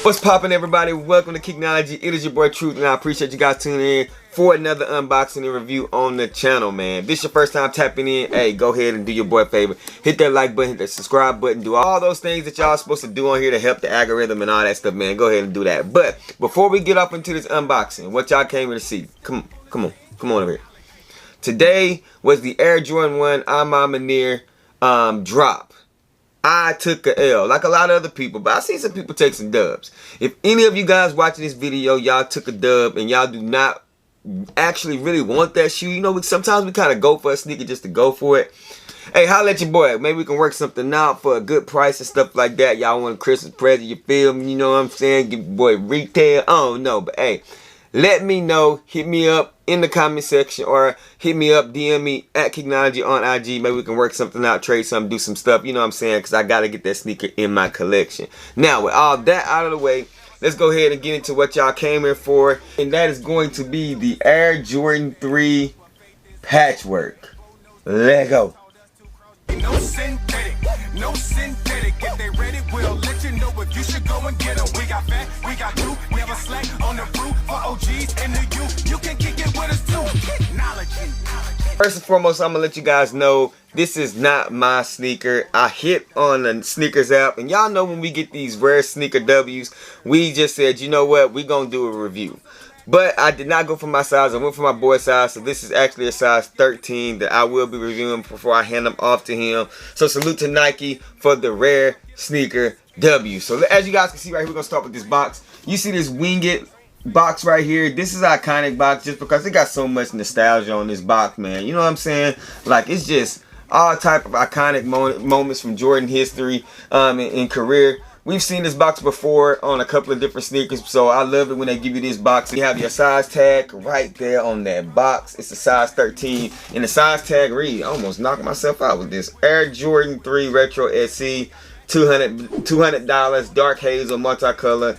What's poppin', everybody? Welcome to KICKnology. It is your boy Truth, and I appreciate you guys tuning in for another unboxing and review on the channel, man. If this is your first time tapping in, hey, go ahead and do your boy a favor. Hit that like button, hit that subscribe button, do all those things that y'all are supposed to do on here to help the algorithm and all that stuff, man. Go ahead and do that. But before we get up into this unboxing, what y'all came here to see, come on over here. Today was the Air Jordan 1 Manir drop. I took a L, like a lot of other people, but I seen some people take some dubs. If any of you guys watching this video, y'all took a dub and y'all do not actually really want that shoe, you know, sometimes we kind of go for a sneaker just to go for it. Hey, holla at your boy. Maybe we can work something out for a good price and stuff like that. Y'all want a Christmas present, you feel me? You know what I'm saying? Give your boy retail. I don't know, but hey, let me know. Hit me up in the comment section or hit me up, DM me at KICKnology on IG. Maybe we can work something out, trade something, do some stuff. You know what I'm saying? Because I got to get that sneaker in my collection. Now, with all that out of the way, let's go ahead and get into what y'all came here for. And that is going to be the Air Jordan 3 Patchwork. Let go. No synthetic, no synthetic. If they ready, we'll let you know if you should go and get them. We got fat, we got crew, never slack on the fruit for OGs and the youth. You can kick it with us too. KICKnology. First and foremost, I'm gonna let you guys know this is not my sneaker. I hit on the sneakers app, and y'all know when we get these rare sneaker W's, we just said, you know what, we gonna do a review. But I did not go for my size. I went for my boy size. So this is actually a size 13 that I will be reviewing before I hand them off to him. So salute to Nike for the rare sneaker W. So as you guys can see right here, we're going to start with this box. You see this Wing It box right here. This is an iconic box just because it got so much nostalgia on this box, man. You know what I'm saying? Like, it's just all type of iconic moments from Jordan history and career. We've seen this box before on a couple of different sneakers, so I love it when they give you this box. You have your size tag right there on that box. It's a size 13, and the size tag read, I almost knocked myself out with this. Air Jordan 3 Retro SC, $200, dark hazel, multicolor.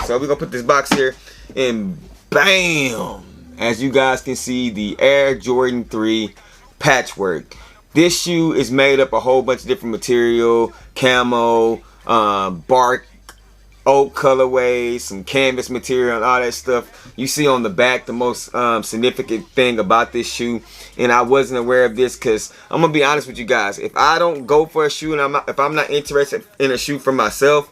So we're gonna put this box here, and bam! As you guys can see, the Air Jordan 3 Patchwork. This shoe is made up a whole bunch of different material, camo, bark, oak colorways, some canvas material, and all that stuff. You see on the back the most significant thing about this shoe, and I wasn't aware of this because I'm gonna be honest with you guys. If I don't go for a shoe and if I'm not interested in a shoe for myself,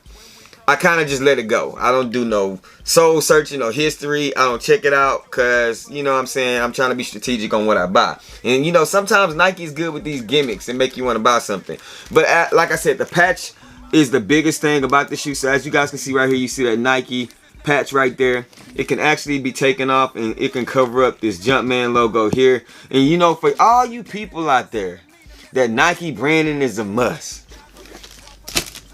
I kind of just let it go. I don't do no soul searching or history. I don't check it out because, you know what I'm saying, I'm trying to be strategic on what I buy. And, you know, sometimes Nike's good with these gimmicks and make you want to buy something. But like I said, the patch is the biggest thing about the shoe. So as you guys can see right here, you see that Nike patch right there. It can actually be taken off and it can cover up this Jumpman logo here. And, you know, for all you people out there, that Nike branding is a must.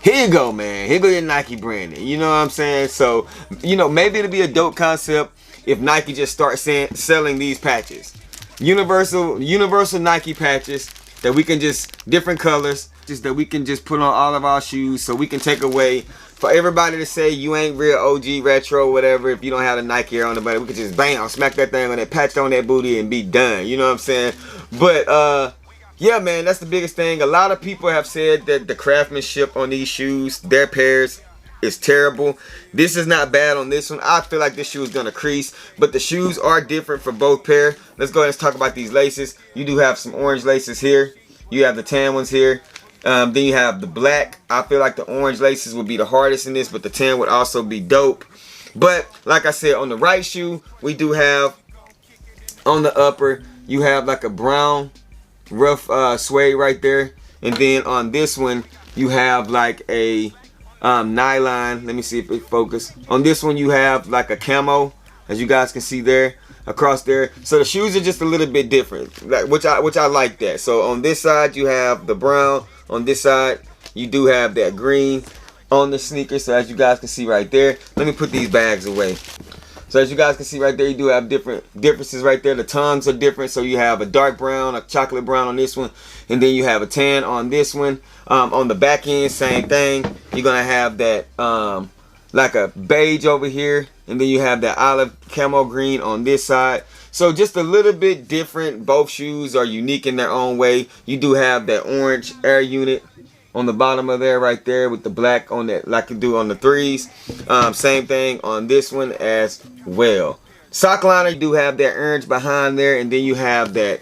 Here you go, man. Here go your Nike branding. You know what I'm saying? So, you know, maybe it'll be a dope concept if Nike just starts selling these patches. Universal Nike patches that we can just, different colors, just that we can just put on all of our shoes so we can take away, for everybody to say you ain't real OG retro, whatever, if you don't have the Nike Air on the body, we can just bam, smack that thing on that patch on that booty and be done. You know what I'm saying? But, yeah, man, that's the biggest thing. A lot of people have said that the craftsmanship on these shoes, their pairs, is terrible. This is not bad on this one. I feel like this shoe is going to crease, but the shoes are different for both pair. Let's go ahead and talk about these laces. You do have some orange laces here. You have the tan ones here. Then you have the black. I feel like the orange laces would be the hardest in this, but the tan would also be dope. But like I said, on the right shoe, we do have, on the upper, you have like a brown rough suede right there, and then on this one you have like a nylon. Let me see if it focus. On this one you have like a camo, as you guys can see there across there. So the shoes are just a little bit different, like which I like that. So on this side you have the brown, on this side you do have that green on the sneaker. So as you guys can see right there, let me put these bags away. So as you guys can see right there, you do have differences right there. The tongues are different. So you have a dark brown, a chocolate brown on this one, and then you have a tan on this one. On the back end, same thing. You're gonna have that like a beige over here, and then you have that olive camo green on this side. So just a little bit different. Both shoes are unique in their own way. You do have that orange air unit on the bottom of there right there with the black on that, like you do on the 3s. Same thing on this one as well. Sock liner, you do have that orange behind there, and then you have that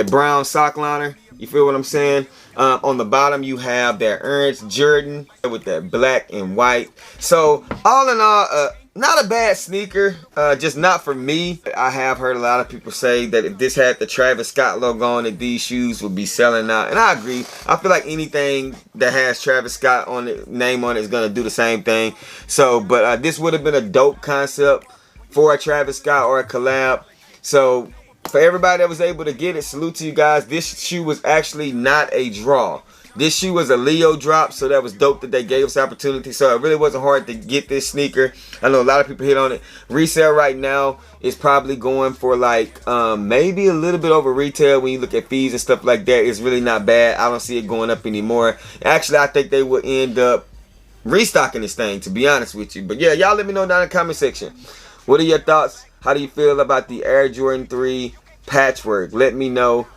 brown sock liner. You feel what I'm saying? On the bottom, you have that orange Jordan with that black and white. So all in all, not a bad sneaker, just not for me. I have heard a lot of people say that if this had the Travis Scott logo on it, these shoes would be selling out. And I agree. I feel like anything that has Travis Scott on it, name on it, is going to do the same thing. So, but this would have been a dope concept for a Travis Scott or a collab. So for everybody that was able to get it, salute to you guys. This shoe was actually not a draw. This shoe was a Leo drop, so that was dope that they gave us the opportunity. So it really wasn't hard to get this sneaker. I know a lot of people hit on it. Resale right now is probably going for like maybe a little bit over retail when you look at fees and stuff like that. It's really not bad. I don't see it going up anymore. Actually, I think they will end up restocking this thing, to be honest with you. But yeah, y'all let me know down in the comment section. What are your thoughts? How do you feel about the Air Jordan 3 Patchwork? Let me know.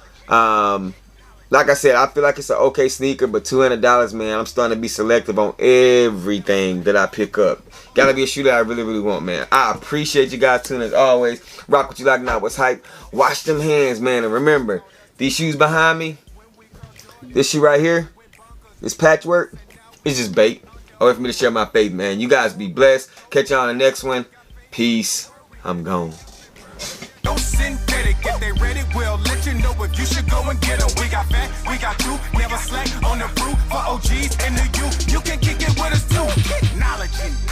Like I said, I feel like it's an okay sneaker, but $200, man, I'm starting to be selective on everything that I pick up. Gotta be a shoe that I really, really want, man. I appreciate you guys tuning as always. Rock what you like, not what's hype. Wash them hands, man. And remember, these shoes behind me, this shoe right here, this Patchwork, it's just bait. A way for me to share my faith, man. You guys be blessed. Catch y'all on the next one. Peace. I'm gone. No synthetic, if they ready, we'll let you know if you should go and get them. We got fat, we got two, never slack on the fruit for OGs and the youth. You can kick it with us too. KICKnology.